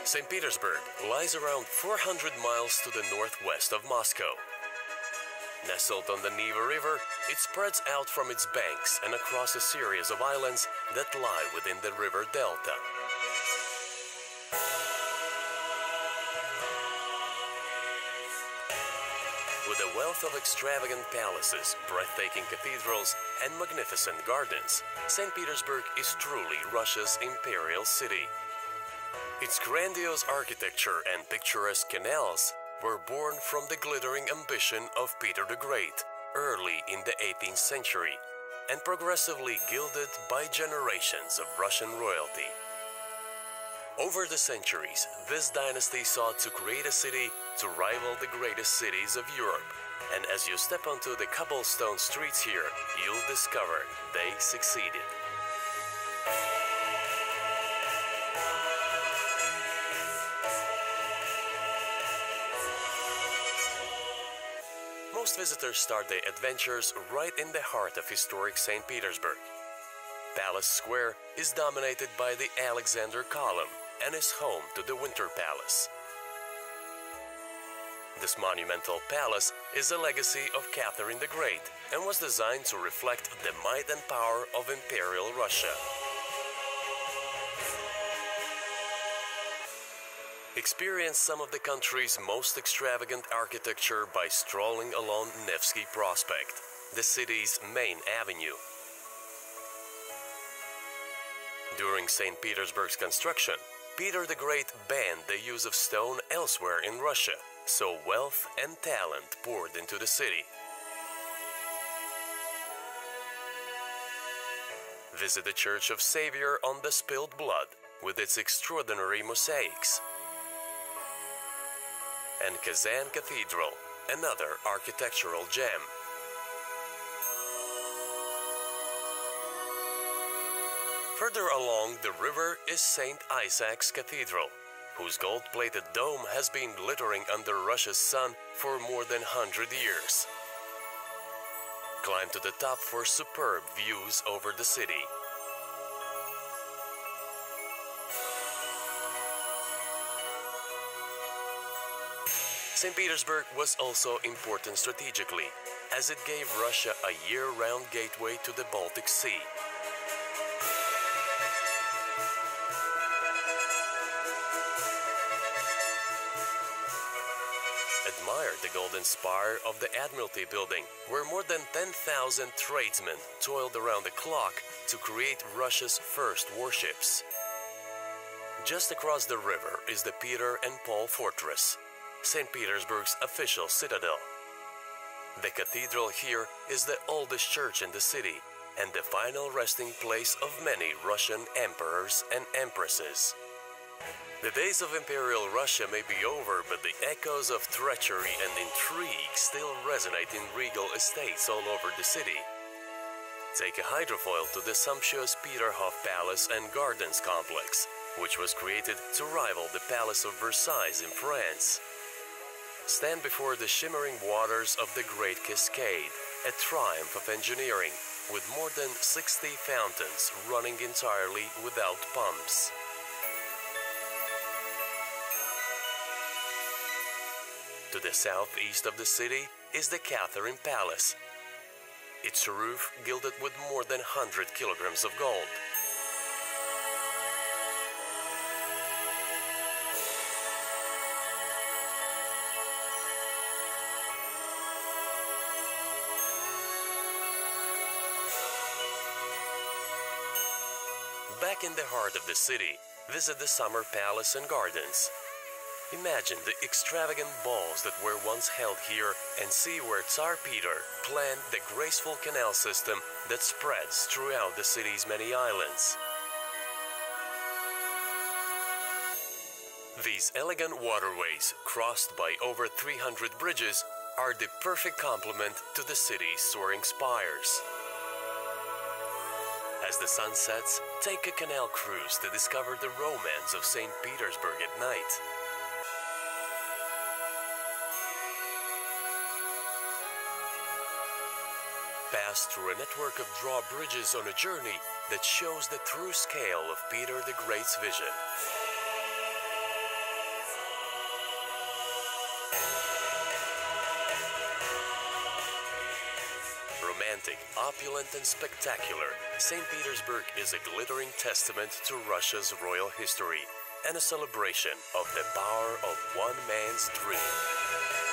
St. Petersburg lies around 400 miles to the northwest of Moscow. Nestled on the Neva River, it spreads out from its banks and across a series of islands that lie within the river delta. With a wealth of extravagant palaces, breathtaking cathedrals, and magnificent gardens, St. Petersburg is truly Russia's imperial city. Its grandiose architecture and picturesque canals were born from the glittering ambition of Peter the Great early in the 18th century and progressively gilded by generations of Russian royalty. Over the centuries, this dynasty sought to create a city to rival the greatest cities of Europe. And as you step onto the cobblestone streets here, you'll discover they succeeded. Most visitors start their adventures right in the heart of historic St. Petersburg. Palace Square is dominated by the Alexander Column and is home to the Winter Palace. This monumental palace is a legacy of Catherine the Great and was designed to reflect the might and power of Imperial Russia. Experience some of the country's most extravagant architecture by strolling along Nevsky Prospect, the city's main avenue. During St. Petersburg's construction, Peter the Great banned the use of stone elsewhere in Russia, so wealth and talent poured into the city. Visit the Church of Savior on the Spilled Blood with its extraordinary mosaics. And Kazan Cathedral, another architectural gem. Further along the river is St. Isaac's Cathedral, whose gold-plated dome has been glittering under Russia's sun for more than 100 years. Climb to the top for superb views over the city. St. Petersburg was also important strategically, as it gave Russia a year-round gateway to the Baltic Sea. Admire the golden spire of the Admiralty Building, where more than 10,000 tradesmen toiled around the clock to create Russia's first warships. Just across the river is the Peter and Paul Fortress, St. Petersburg's official citadel. The cathedral here is the oldest church in the city and the final resting place of many Russian emperors and empresses. The days of Imperial Russia may be over, but the echoes of treachery and intrigue still resonate in regal estates all over the city. Take a hydrofoil to the sumptuous Peterhof Palace and Gardens complex, which was created to rival the Palace of Versailles in France. Stand before the shimmering waters of the Great Cascade, a triumph of engineering, with more than 60 fountains running entirely without pumps. To the southeast of the city is the Catherine Palace, its roof gilded with more than 100 kilograms of gold. Back in the heart of the city, visit the Summer Palace and Gardens. Imagine the extravagant balls that were once held here and see where Tsar Peter planned the graceful canal system that spreads throughout the city's many islands. These elegant waterways, crossed by over 300 bridges, are the perfect complement to the city's soaring spires. As the sun sets, take a canal cruise to discover the romance of St. Petersburg at night. Pass through a network of drawbridges on a journey that shows the true scale of Peter the Great's vision. Romantic, opulent, and spectacular, St. Petersburg is a glittering testament to Russia's royal history and a celebration of the power of one man's dream.